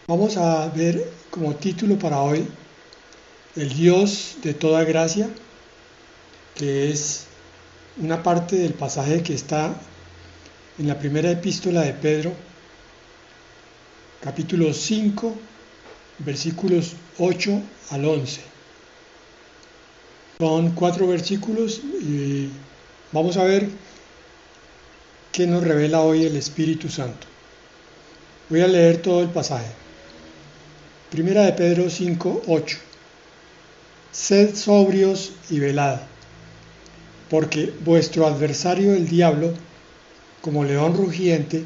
Vamos a ver como título para hoy el Dios de toda gracia, que es una parte del pasaje que está en la primera epístola de Pedro, capítulo 5, versículos 8 al 11. Son 4 versículos y vamos a ver qué nos revela hoy el Espíritu Santo. Voy a leer todo el pasaje. Primera de Pedro 5, 8. Sed sobrios y velad, porque vuestro adversario el diablo, como león rugiente,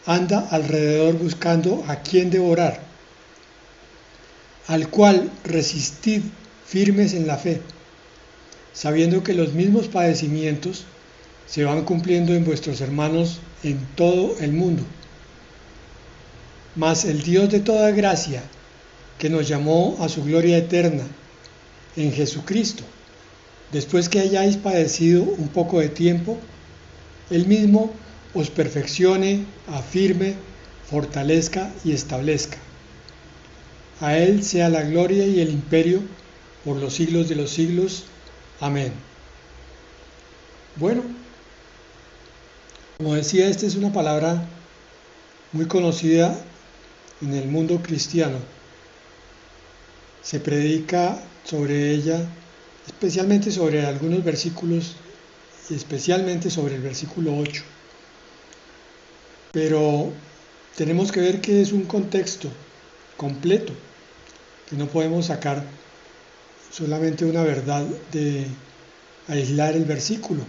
anda alrededor buscando a quien devorar, al cual resistid firmes en la fe, sabiendo que los mismos padecimientos se van cumpliendo en vuestros hermanos en todo el mundo. Mas el Dios de toda gracia, que nos llamó a su gloria eterna en Jesucristo, después que hayáis padecido un poco de tiempo, Él mismo os perfeccione, afirme, fortalezca y establezca. A Él sea la gloria y el imperio por los siglos de los siglos. Amén. Bueno, como decía, esta es una palabra muy conocida en el mundo cristiano. Se predica sobre ella, especialmente sobre algunos versículos, y especialmente sobre el versículo 8. Pero tenemos que ver que es un contexto completo, que no podemos sacar solamente una verdad de aislar el versículo,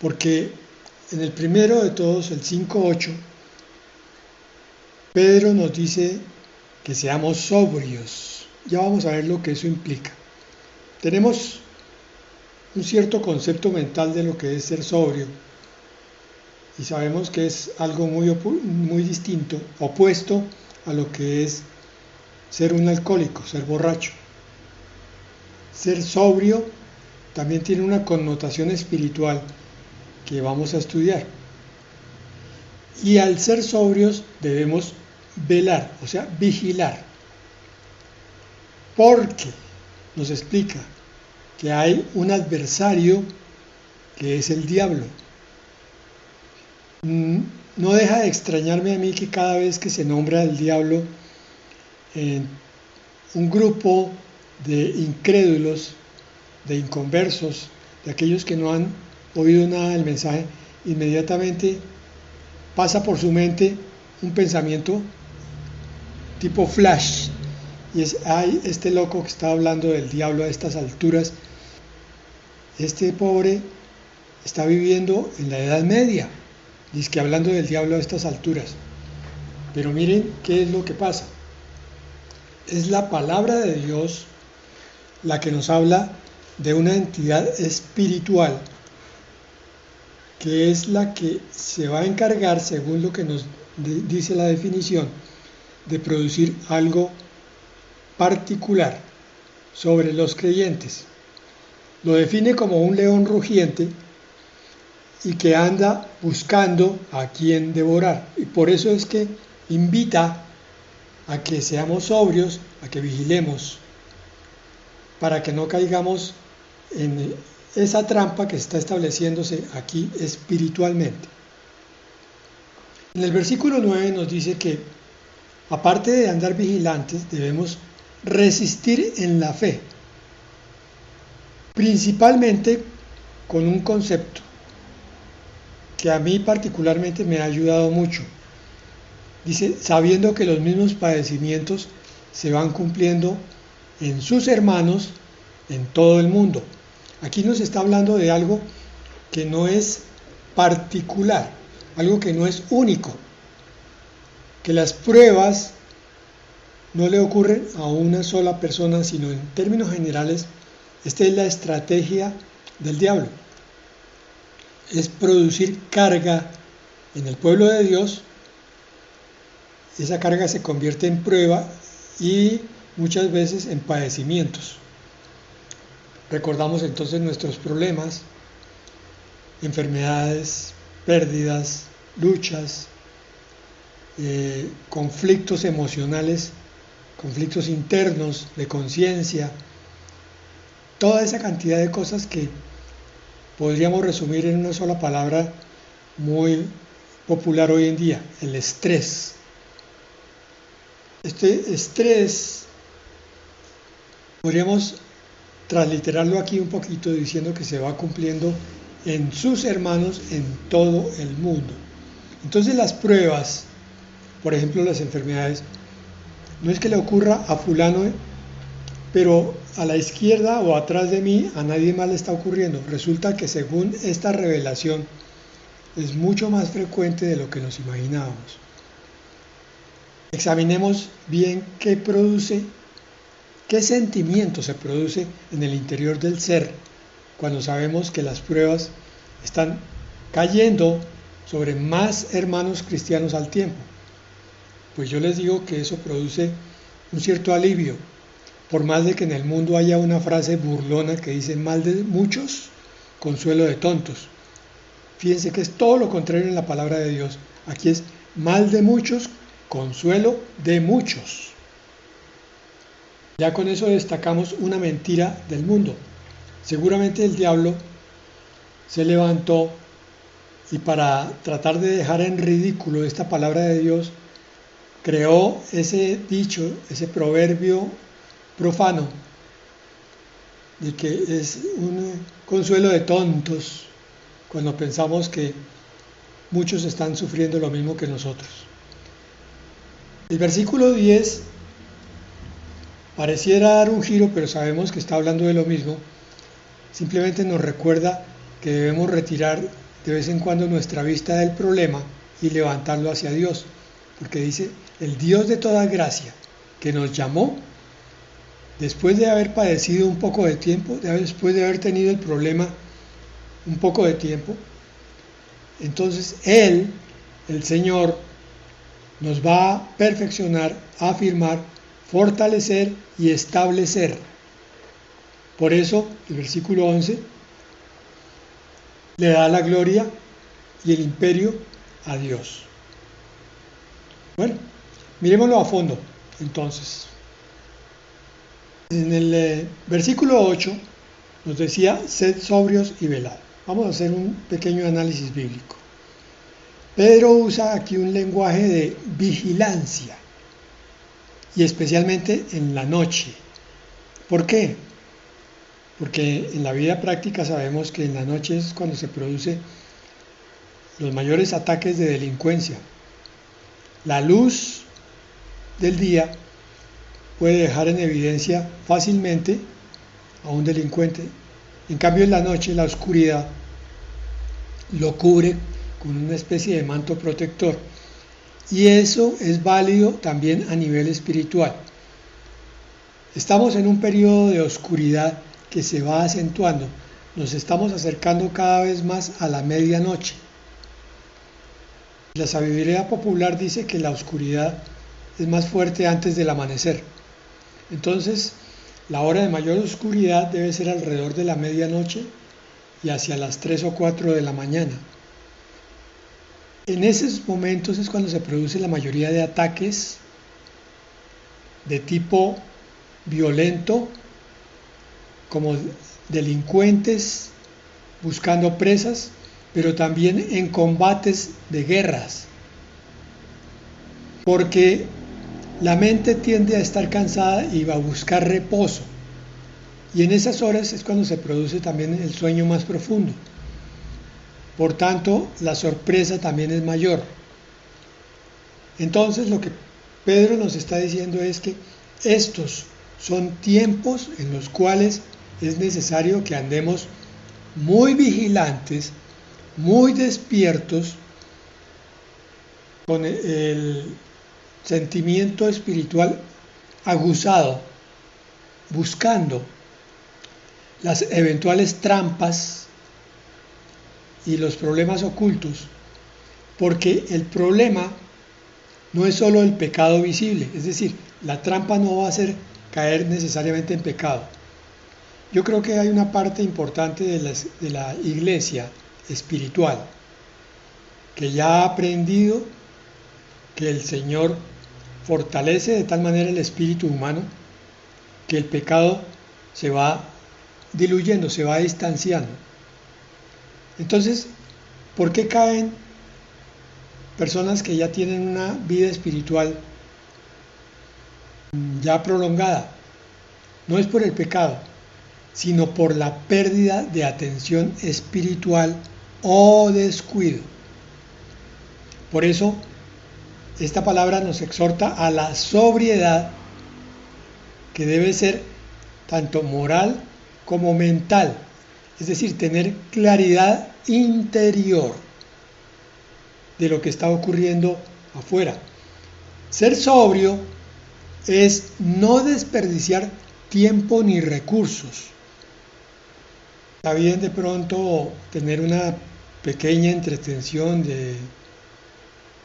porque en el primero de todos, el 5:8, Pedro nos dice que seamos sobrios. Ya vamos a ver lo que eso implica. Tenemos un cierto concepto mental de lo que es ser sobrio y sabemos que es algo muy distinto, opuesto a lo que es ser un alcohólico, ser borracho. Ser sobrio también tiene una connotación espiritual que vamos a estudiar. Y al ser sobrios debemos velar, o sea, vigilar. Porque nos explica que hay un adversario que es el diablo. No deja de extrañarme a mí que cada vez que se nombra el diablo en un grupo de incrédulos, de inconversos, de aquellos que no han oído nada del mensaje, inmediatamente pasa por su mente un pensamiento tipo flash, y es, ay, este loco que está hablando del diablo a estas alturas, este pobre está viviendo en la Edad Media, dice que hablando del diablo a estas alturas. Pero miren qué es lo que pasa. Es la palabra de Dios la que nos habla de una entidad espiritual que es la que se va a encargar, según lo que nos dice la definición, de producir algo particular sobre los creyentes. Lo define como un león rugiente y que anda buscando a quien devorar. Y por eso es que invita a que seamos sobrios, a que vigilemos, para que no caigamos en esa trampa que está estableciéndose aquí espiritualmente. En el versículo 9 nos dice que, aparte de andar vigilantes, debemos resistir en la fe, principalmente con un concepto que a mí particularmente me ha ayudado mucho. Dice, sabiendo que los mismos padecimientos se van cumpliendo en sus hermanos en todo el mundo. Aquí nos está hablando de algo que no es particular, algo que no es único, que las pruebas no le ocurren a una sola persona, sino en términos generales, esta es la estrategia del diablo. Es producir carga en el pueblo de Dios, esa carga se convierte en prueba y muchas veces en padecimientos. Recordamos entonces nuestros problemas, enfermedades, pérdidas, luchas, conflictos emocionales, conflictos internos de conciencia, toda esa cantidad de cosas que podríamos resumir en una sola palabra muy popular hoy en día, el estrés. Este estrés podríamos transliterarlo aquí un poquito diciendo que se va cumpliendo en sus hermanos en todo el mundo. Entonces las pruebas, por ejemplo las enfermedades, no es que le ocurra a fulano, pero a la izquierda o atrás de mí a nadie más le está ocurriendo. Resulta que según esta revelación es mucho más frecuente de lo que nos imaginábamos. Examinemos bien qué produce, qué sentimiento se produce en el interior del ser cuando sabemos que las pruebas están cayendo sobre más hermanos cristianos al tiempo. Pues yo les digo que eso produce un cierto alivio, por más de que en el mundo haya una frase burlona que dice mal de muchos, consuelo de tontos. Fíjense que es todo lo contrario en la palabra de Dios. Aquí es mal de muchos, consuelo de muchos. Ya con eso destacamos una mentira del mundo. Seguramente el diablo se levantó y para tratar de dejar en ridículo esta palabra de Dios, creó ese dicho, ese proverbio profano, de que es un consuelo de tontos cuando pensamos que muchos están sufriendo lo mismo que nosotros. El versículo 10 pareciera dar un giro, pero sabemos que está hablando de lo mismo. Simplemente nos recuerda que debemos retirar de vez en cuando nuestra vista del problema y levantarlo hacia Dios, porque dice, el Dios de toda gracia, que nos llamó, después de haber padecido un poco de tiempo, después de haber tenido el problema un poco de tiempo, entonces Él, el Señor, nos va a perfeccionar, a afirmar, fortalecer y establecer. Por eso, el versículo 11 le da la gloria y el imperio a Dios. Bueno, miremoslo a fondo, entonces. En el versículo 8 nos decía, sed sobrios y velad. Vamos a hacer un pequeño análisis bíblico. Pedro usa aquí un lenguaje de vigilancia, y especialmente en la noche. ¿Por qué? Porque en la vida práctica sabemos que en la noche es cuando se producen los mayores ataques de delincuencia. La luz del día puede dejar en evidencia fácilmente a un delincuente. En cambio, en la noche la oscuridad lo cubre con una especie de manto protector. Y eso es válido también a nivel espiritual. Estamos en un periodo de oscuridad que se va acentuando. Nos estamos acercando cada vez más a la medianoche. La sabiduría popular dice que la oscuridad es más fuerte antes del amanecer. Entonces, la hora de mayor oscuridad debe ser alrededor de la medianoche y hacia las 3 o 4 de la mañana. En esos momentos es cuando se produce la mayoría de ataques de tipo violento, como delincuentes buscando presas, pero también en combates de guerras, porque la mente tiende a estar cansada y va a buscar reposo, y en esas horas es cuando se produce también el sueño más profundo. Por tanto, la sorpresa también es mayor. Entonces, lo que Pedro nos está diciendo es que estos son tiempos en los cuales es necesario que andemos muy vigilantes, muy despiertos, con el sentimiento espiritual aguzado, buscando las eventuales trampas y los problemas ocultos, porque el problema no es solo el pecado visible, es decir, la trampa no va a hacer caer necesariamente en pecado. Yo creo que hay una parte importante de la iglesia espiritual que ya ha aprendido que el Señor fortalece de tal manera el espíritu humano que el pecado se va diluyendo, se va distanciando. Entonces, ¿por qué caen personas que ya tienen una vida espiritual ya prolongada? No es por el pecado, sino por la pérdida de atención espiritual o descuido. Por eso, esta palabra nos exhorta a la sobriedad, que debe ser tanto moral como mental, es decir, tener claridad interior de lo que está ocurriendo afuera. Ser sobrio es no desperdiciar tiempo ni recursos. Está bien de pronto tener una pequeña entretención de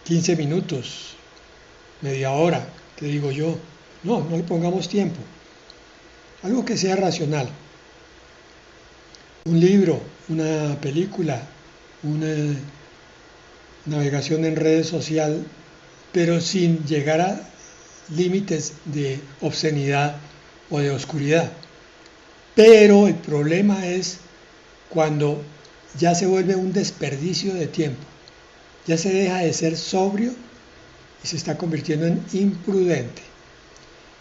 15 minutos, media hora, que digo yo. No le pongamos tiempo. Algo que sea racional. Un libro, una película, una navegación en redes sociales, pero sin llegar a límites de obscenidad o de oscuridad. Pero el problema es cuando ya se vuelve un desperdicio de tiempo, ya se deja de ser sobrio y se está convirtiendo en imprudente.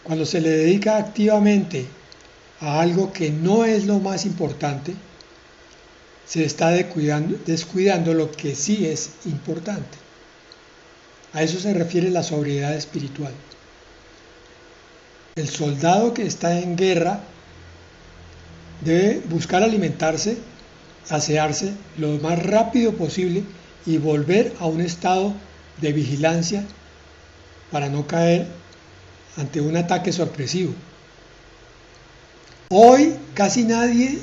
Cuando se le dedica activamente a algo que no es lo más importante, se está descuidando lo que sí es importante. A eso se refiere la sobriedad espiritual. El soldado que está en guerra debe buscar alimentarse, asearse lo más rápido posible y volver a un estado de vigilancia para no caer ante un ataque sorpresivo. Hoy casi nadie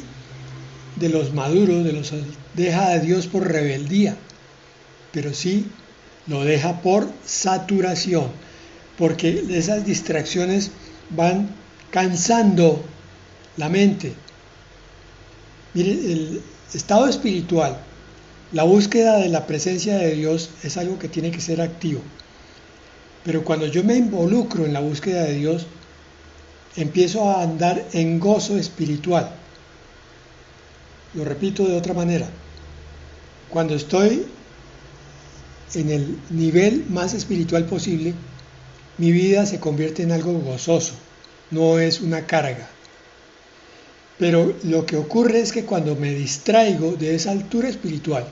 de los maduros, deja a Dios por rebeldía, pero sí lo deja por saturación, porque esas distracciones van cansando la mente. Mire, el estado espiritual, la búsqueda de la presencia de Dios es algo que tiene que ser activo. Pero cuando yo me involucro en la búsqueda de Dios, empiezo a andar en gozo espiritual. Lo repito de otra manera. Cuando estoy en el nivel más espiritual posible, mi vida se convierte en algo gozoso, no es una carga. Pero lo que ocurre es que cuando me distraigo de esa altura espiritual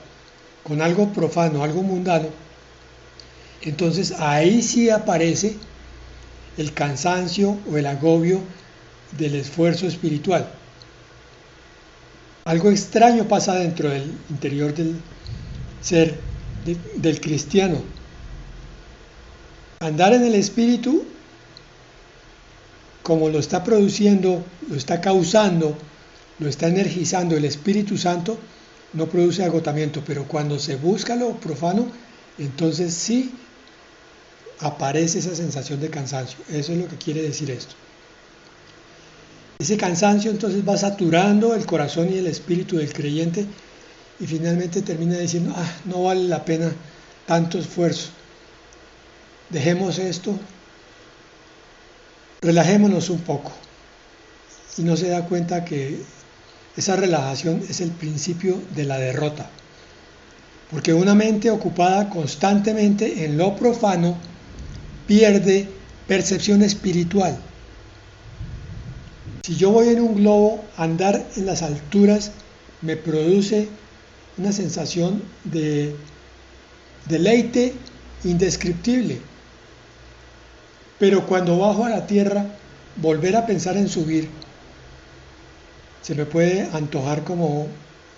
con algo profano, algo mundano, entonces ahí sí aparece el cansancio o el agobio del esfuerzo espiritual. Algo extraño pasa dentro del interior del ser del cristiano. Andar en el espíritu, como lo está produciendo, lo está causando, lo está energizando el Espíritu Santo, no produce agotamiento, pero cuando se busca lo profano, entonces sí aparece esa sensación de cansancio. Eso es lo que quiere decir esto. Ese cansancio entonces va saturando el corazón y el espíritu del creyente y finalmente termina diciendo, no vale la pena tanto esfuerzo. Dejemos esto, relajémonos un poco. Y no se da cuenta que esa relajación es el principio de la derrota. Porque una mente ocupada constantemente en lo profano pierde percepción espiritual. Si yo voy en un globo, andar en las alturas me produce una sensación de deleite indescriptible. Pero cuando bajo a la tierra, volver a pensar en subir, se me puede antojar como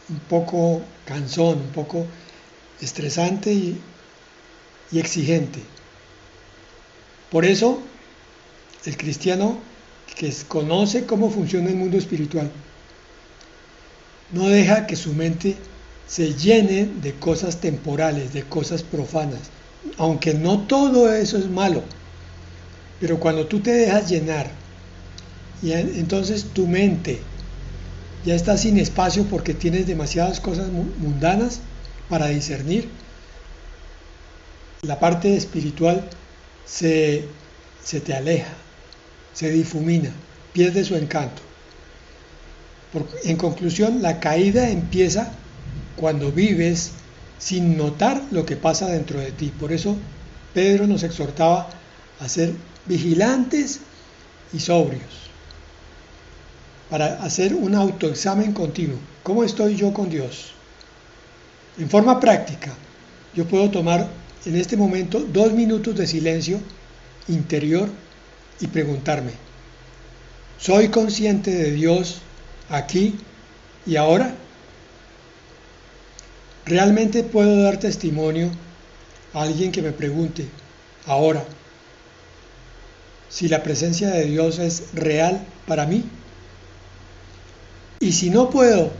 un poco cansón, un poco estresante y exigente. Por eso, el cristiano que conoce cómo funciona el mundo espiritual, no deja que su mente se llene de cosas temporales, de cosas profanas, aunque no todo eso es malo, pero cuando tú te dejas llenar, y entonces tu mente ya está sin espacio porque tienes demasiadas cosas mundanas para discernir, la parte espiritual se te aleja, se difumina, pierde su encanto. En conclusión, la caída empieza cuando vives sin notar lo que pasa dentro de ti. Por eso Pedro nos exhortaba a ser vigilantes y sobrios, para hacer un autoexamen continuo. ¿Cómo estoy yo con Dios? En forma práctica, yo puedo tomar en este momento 2 minutos de silencio interior y preguntarme, ¿soy consciente de Dios aquí y ahora? ¿Realmente puedo dar testimonio a alguien que me pregunte ahora si la presencia de Dios es real para mí? Y si no puedo,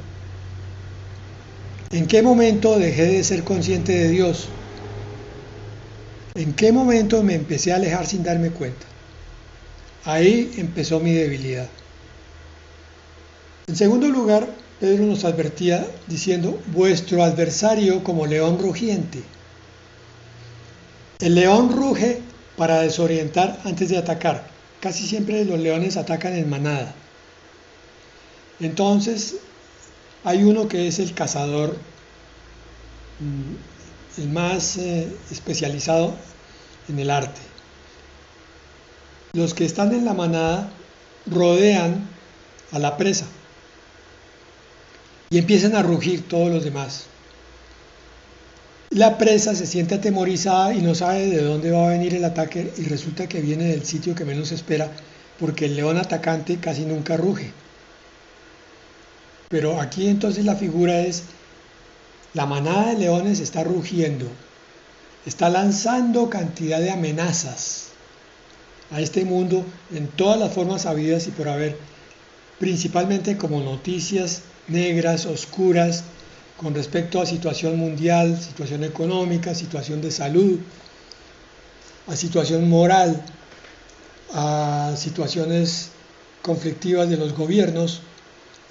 ¿en qué momento dejé de ser consciente de Dios? ¿En qué momento me empecé a alejar sin darme cuenta? Ahí empezó mi debilidad. En segundo lugar, Pedro nos advertía diciendo, vuestro adversario como león rugiente. El león ruge para desorientar antes de atacar. Casi siempre los leones atacan en manada. Entonces, hay uno que es el cazador, el más especializado en el arte. Los que están en la manada rodean a la presa y empiezan a rugir todos los demás. La presa se siente atemorizada y no sabe de dónde va a venir el ataque y resulta que viene del sitio que menos espera porque el león atacante casi nunca ruge. Pero aquí entonces la figura es, la manada de leones está rugiendo, está lanzando cantidad de amenazas a este mundo en todas las formas habidas y por haber, principalmente como noticias negras, oscuras, con respecto a situación mundial, situación económica, situación de salud, a situación moral, a situaciones conflictivas de los gobiernos,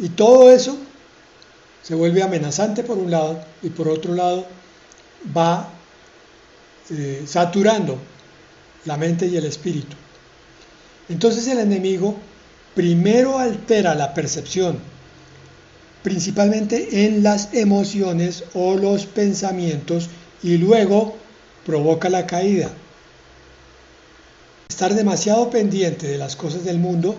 y todo eso se vuelve amenazante por un lado y por otro lado va saturando la mente y el espíritu. Entonces el enemigo primero altera la percepción, principalmente en las emociones o los pensamientos, y luego provoca la caída. Estar demasiado pendiente de las cosas del mundo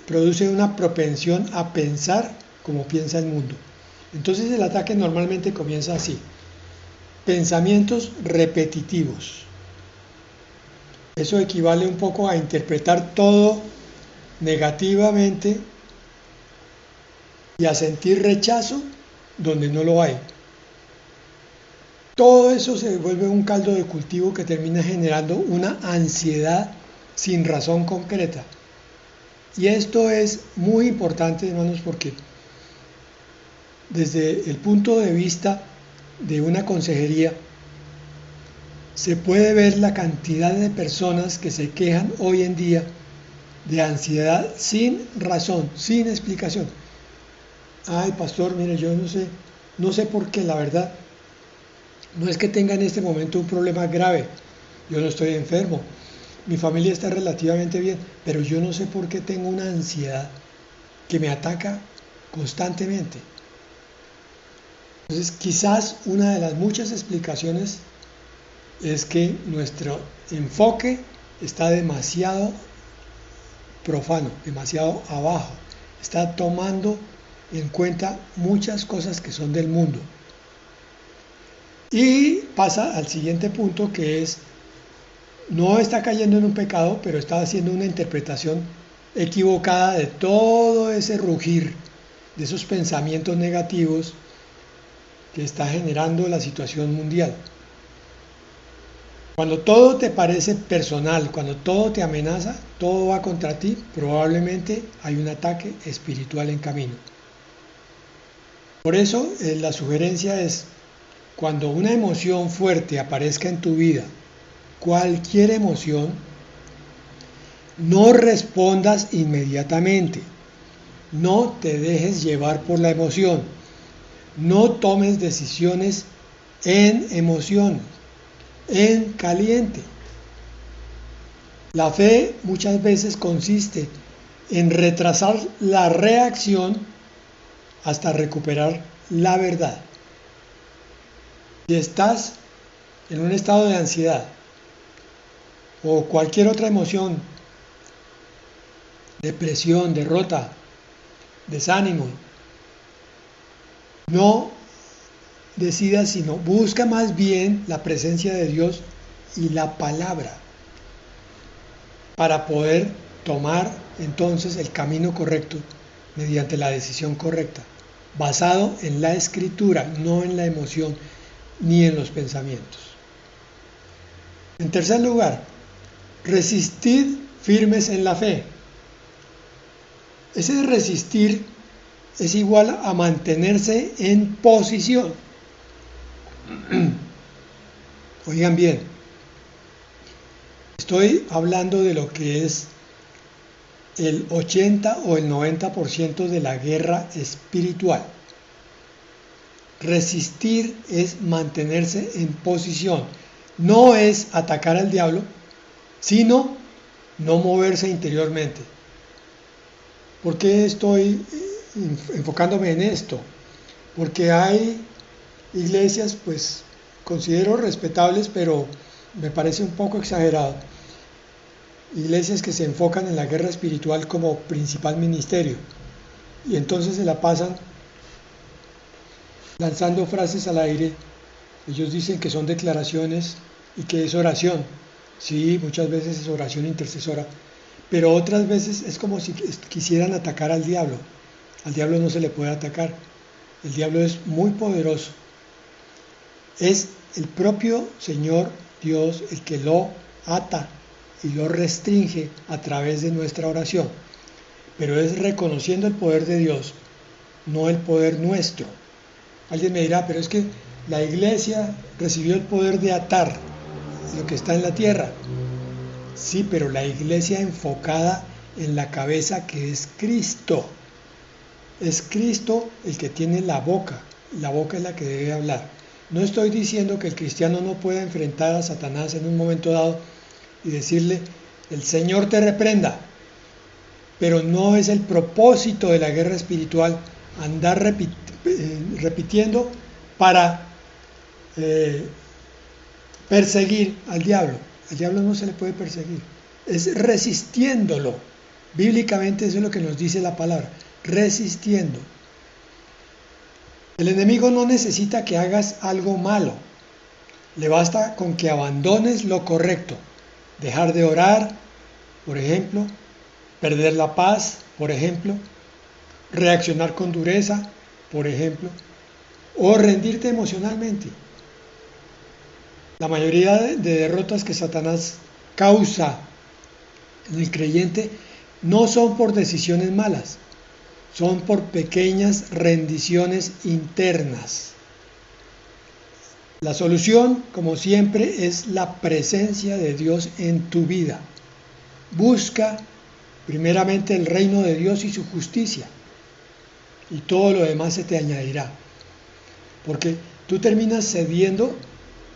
produce una propensión a pensar como piensa el mundo. Entonces el ataque normalmente comienza así: pensamientos repetitivos. Eso equivale un poco a interpretar todo negativamente y a sentir rechazo donde no lo hay. Todo eso se vuelve un caldo de cultivo que termina generando una ansiedad sin razón concreta. Y esto es muy importante, hermanos, porque desde el punto de vista de una consejería se puede ver la cantidad de personas que se quejan hoy en día de ansiedad sin razón, sin explicación. Ay, pastor, mire, yo no sé por qué, la verdad. No es que tenga en este momento un problema grave, yo no estoy enfermo, mi familia está relativamente bien, pero yo no sé por qué tengo una ansiedad que me ataca constantemente. Entonces, quizás una de las muchas explicaciones es que nuestro enfoque está demasiado profano, demasiado abajo, está tomando en cuenta muchas cosas que son del mundo. Y pasa al siguiente punto, que es, no está cayendo en un pecado, pero está haciendo una interpretación equivocada de todo ese rugir, de esos pensamientos negativos que está generando la situación mundial. Cuando todo te parece personal, cuando todo te amenaza, todo va contra ti, probablemente hay un ataque espiritual en camino. Por eso la sugerencia es, cuando una emoción fuerte aparezca en tu vida, cualquier emoción, no respondas inmediatamente, no te dejes llevar por la emoción, no tomes decisiones en emociones, en caliente. La fe muchas veces consiste en retrasar la reacción hasta recuperar la verdad. Si estás en un estado de ansiedad o cualquier otra emoción, depresión, derrota, desánimo, no decidas, sino busca más bien la presencia de Dios y la palabra para poder tomar entonces el camino correcto mediante la decisión correcta, basado en la escritura, no en la emoción ni en los pensamientos. En tercer lugar, resistid firmes en la fe. Ese resistir es igual a mantenerse en posición. Oigan bien, estoy hablando de lo que es el 80 o el 90% de la guerra espiritual. Resistir es mantenerse en posición. No es atacar al diablo, sino no moverse interiormente. ¿Por qué estoy enfocándome en esto? Porque hay iglesias, pues, considero respetables, pero me parece un poco exagerado. Iglesias que se enfocan en la guerra espiritual como principal ministerio y entonces se la pasan lanzando frases al aire. Ellos dicen que son declaraciones y que es oración. Sí, muchas veces es oración intercesora, pero otras veces es como si quisieran atacar al diablo. Al diablo no se le puede atacar. El diablo es muy poderoso. Es el propio Señor Dios el que lo ata y lo restringe a través de nuestra oración. Pero es reconociendo el poder de Dios, no el poder nuestro. Alguien me dirá, pero es que la iglesia recibió el poder de atar lo que está en la tierra. Sí, pero la iglesia enfocada en la cabeza que es Cristo. Es Cristo el que tiene la boca es la que debe hablar. No estoy diciendo que el cristiano no pueda enfrentar a Satanás en un momento dado y decirle, el Señor te reprenda, pero no es el propósito de la guerra espiritual andar repitiendo para perseguir al diablo. Al diablo no se le puede perseguir, es resistiéndolo. Bíblicamente eso es lo que nos dice la palabra, resistiendo. El enemigo no necesita que hagas algo malo, le basta con que abandones lo correcto. Dejar de orar, por ejemplo, perder la paz, por ejemplo, reaccionar con dureza, por ejemplo, o rendirte emocionalmente. La mayoría de derrotas que Satanás causa en el creyente no son por decisiones malas, son por pequeñas rendiciones internas. La solución, como siempre, es la presencia de Dios en tu vida. Busca primeramente el reino de Dios y su justicia, y todo lo demás se te añadirá. Porque tú terminas cediendo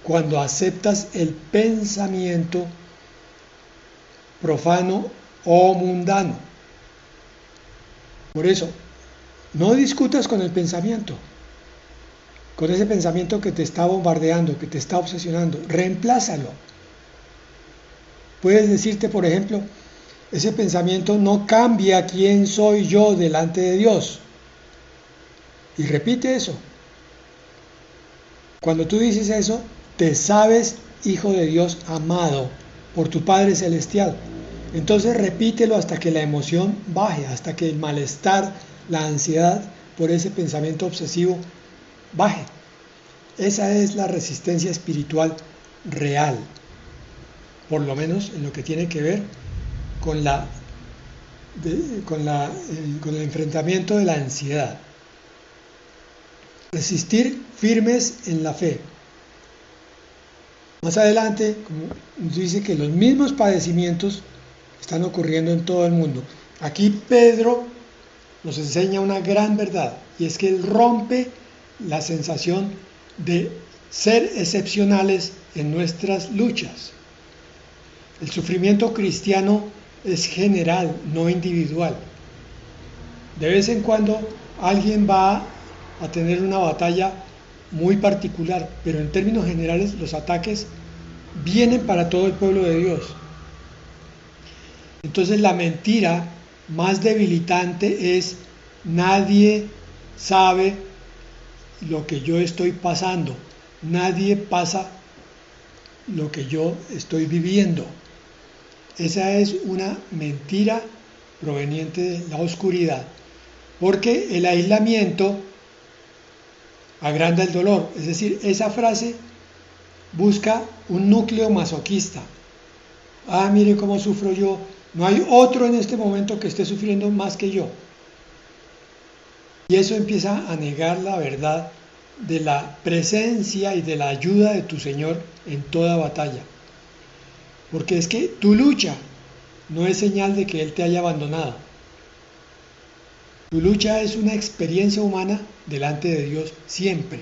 cuando aceptas el pensamiento profano o mundano. Por eso, no discutas con el pensamiento, con ese pensamiento que te está bombardeando, que te está obsesionando. Reemplázalo. Puedes decirte, por ejemplo, ese pensamiento no cambia quién soy yo delante de Dios. Y repite eso. Cuando tú dices eso, te sabes hijo de Dios amado por tu Padre Celestial. Entonces repítelo hasta que la emoción baje, hasta que el malestar, la ansiedad por ese pensamiento obsesivo baje. Esa es la resistencia espiritual real, por lo menos en lo que tiene que ver con el enfrentamiento de la ansiedad. Resistir firmes en la fe. Más adelante, como nos dice que los mismos padecimientos están ocurriendo en todo el mundo. Aquí Pedro nos enseña una gran verdad, y es que él rompe la sensación de ser excepcionales en nuestras luchas. El sufrimiento cristiano es general, no individual. De vez en cuando alguien va a tener una batalla muy particular, pero en términos generales los ataques vienen para todo el pueblo de Dios. Entonces la mentira más debilitante es: nadie sabe lo que yo estoy pasando, nadie pasa lo que yo estoy viviendo. Esa es una mentira proveniente de la oscuridad, porque el aislamiento agranda el dolor. Es decir, esa frase busca un núcleo masoquista. Ah, mire cómo sufro yo, no hay otro en este momento que esté sufriendo más que yo. Y eso empieza a negar la verdad de la presencia y de la ayuda de tu Señor en toda batalla. Porque es que tu lucha no es señal de que Él te haya abandonado. Tu lucha es una experiencia humana delante de Dios siempre.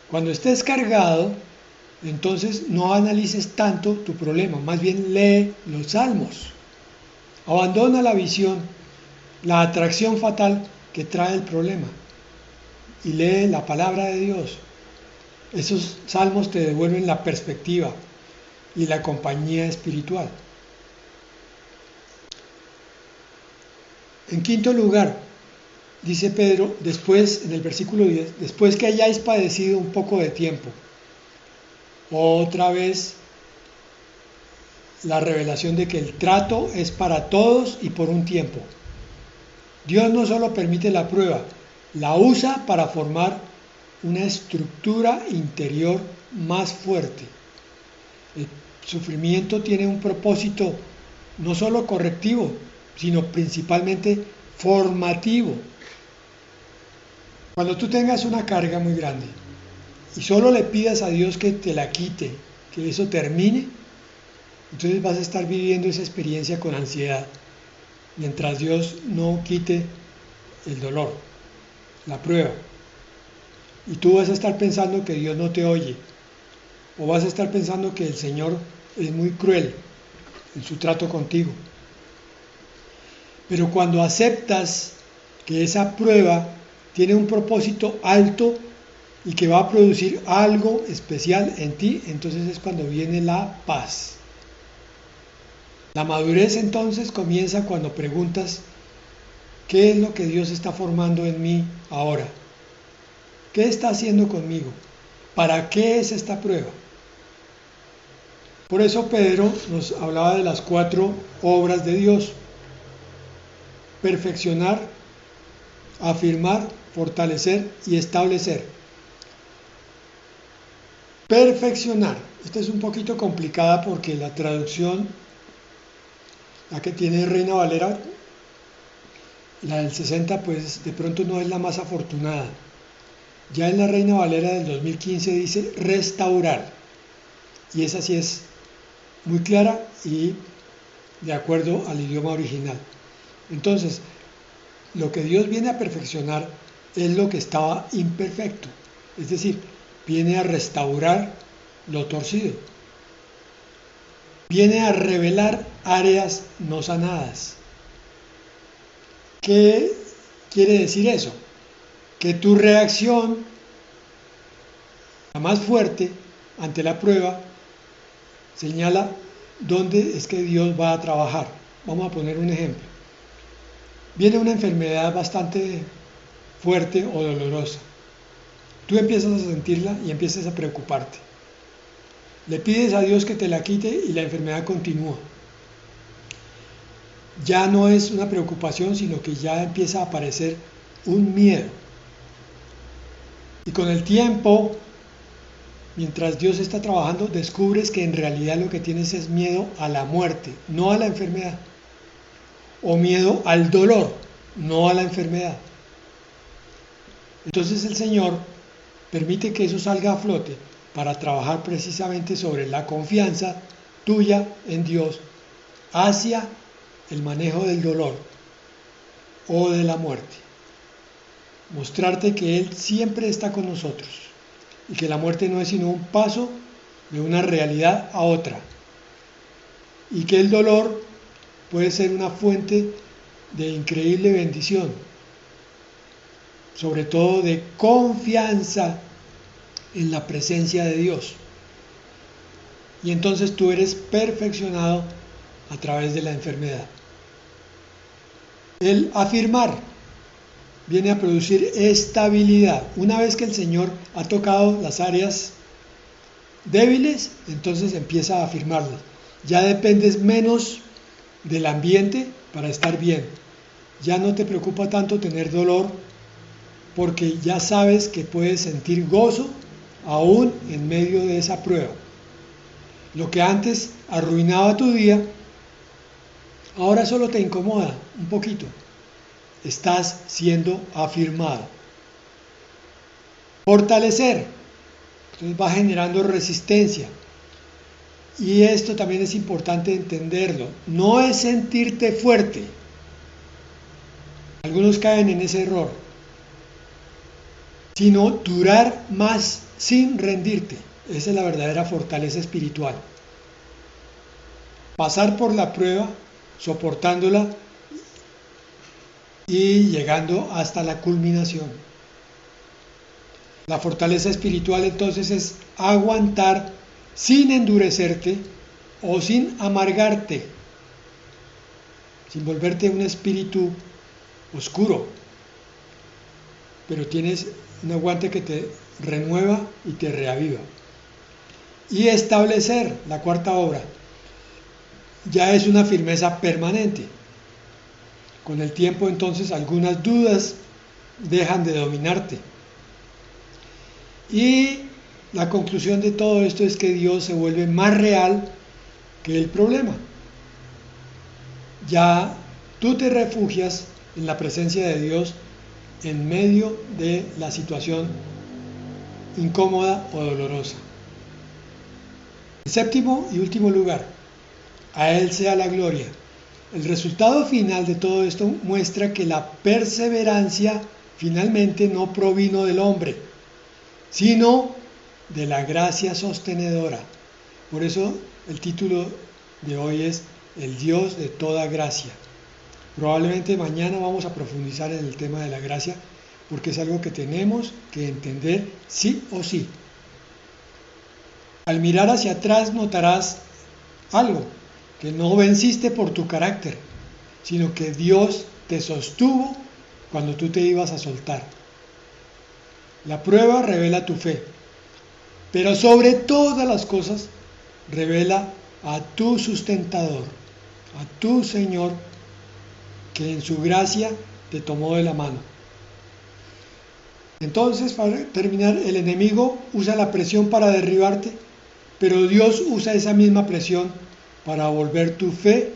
Cuando estés cargado, entonces no analices tanto tu problema, más bien lee los salmos. Abandona la visión, la atracción fatal que trae el problema y lee la palabra de Dios. Esos salmos te devuelven la perspectiva y la compañía espiritual. En quinto lugar, dice Pedro, después, en el versículo 10, después que hayáis padecido un poco de tiempo, otra vez la revelación de que el trato es para todos y por un tiempo. Dios no solo permite la prueba, la usa para formar una estructura interior más fuerte. El sufrimiento tiene un propósito no solo correctivo, sino principalmente formativo. Cuando tú tengas una carga muy grande y solo le pidas a Dios que te la quite, que eso termine, entonces vas a estar viviendo esa experiencia con ansiedad, mientras Dios no quite el dolor, la prueba. Y tú vas a estar pensando que Dios no te oye, o vas a estar pensando que el Señor es muy cruel en su trato contigo. Pero cuando aceptas que esa prueba tiene un propósito alto y que va a producir algo especial en ti, entonces es cuando viene la paz. La madurez entonces comienza cuando preguntas: ¿qué es lo que Dios está formando en mí ahora? ¿Qué está haciendo conmigo? ¿Para qué es esta prueba? Por eso Pedro nos hablaba de las 4 obras de Dios: perfeccionar, afirmar, fortalecer y establecer. Perfeccionar. Esta es un poquito complicada porque la traducción, la que tiene Reina Valera, la del 60, pues de pronto no es la más afortunada. Ya en la Reina Valera del 2015 dice restaurar, y esa sí es muy clara y de acuerdo al idioma original. Entonces, lo que Dios viene a perfeccionar es lo que estaba imperfecto, es decir, viene a restaurar lo torcido, viene a revelar áreas no sanadas. ¿Qué quiere decir eso? Que tu reacción, la más fuerte ante la prueba, señala dónde es que Dios va a trabajar. Vamos a poner un ejemplo. Viene una enfermedad bastante fuerte o dolorosa. Tú empiezas a sentirla y empiezas a preocuparte. Le pides a Dios que te la quite y la enfermedad continúa. Ya no es una preocupación, sino que ya empieza a aparecer un miedo. Y con el tiempo, mientras Dios está trabajando, descubres que en realidad lo que tienes es miedo a la muerte, no a la enfermedad. O miedo al dolor, no a la enfermedad. Entonces el Señor permite que eso salga a flote para trabajar precisamente sobre la confianza tuya en Dios hacia el manejo del dolor o de la muerte. Mostrarte que Él siempre está con nosotros, y que la muerte no es sino un paso de una realidad a otra, y que el dolor puede ser una fuente de increíble bendición, sobre todo de confianza en la presencia de Dios. Y entonces tú eres perfeccionado a través de la enfermedad. El afirmar viene a producir estabilidad. Una vez que el Señor ha tocado las áreas débiles, entonces empieza a afirmarlas. Ya dependes menos del ambiente para estar bien. Ya no te preocupa tanto tener dolor, porque ya sabes que puedes sentir gozo aún en medio de esa prueba. Lo que antes arruinaba tu día, ahora solo te incomoda un poquito. Estás siendo afirmado. Fortalecer. Entonces va generando resistencia. Y esto también es importante entenderlo. No es sentirte fuerte. Algunos caen en ese error. Sino durar más sin rendirte. Esa es la verdadera fortaleza espiritual. Pasar por la prueba, soportándola y llegando hasta la culminación. La fortaleza espiritual entonces es aguantar sin endurecerte o sin amargarte, sin volverte un espíritu oscuro, pero tienes un aguante que te renueva y te reaviva. Y establecer, la cuarta obra, ya es una firmeza permanente. Con el tiempo entonces algunas dudas dejan de dominarte. Y la conclusión de todo esto es que Dios se vuelve más real que el problema. Ya tú te refugias en la presencia de Dios en medio de la situación incómoda o dolorosa. En séptimo y último lugar, a Él sea la gloria. El resultado final de todo esto muestra que la perseverancia finalmente no provino del hombre, sino de la gracia sostenedora. Por eso el título de hoy es El Dios de toda gracia. Probablemente mañana vamos a profundizar en el tema de la gracia, porque es algo que tenemos que entender sí o sí. Al mirar hacia atrás notarás algo, que no venciste por tu carácter, sino que Dios te sostuvo cuando tú te ibas a soltar. La prueba revela tu fe, pero sobre todas las cosas revela a tu sustentador, a tu Señor, que en su gracia te tomó de la mano. Entonces, para terminar, el enemigo usa la presión para derribarte, pero Dios usa esa misma presión para volver tu fe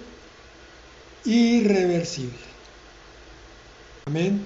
irreversible. Amén.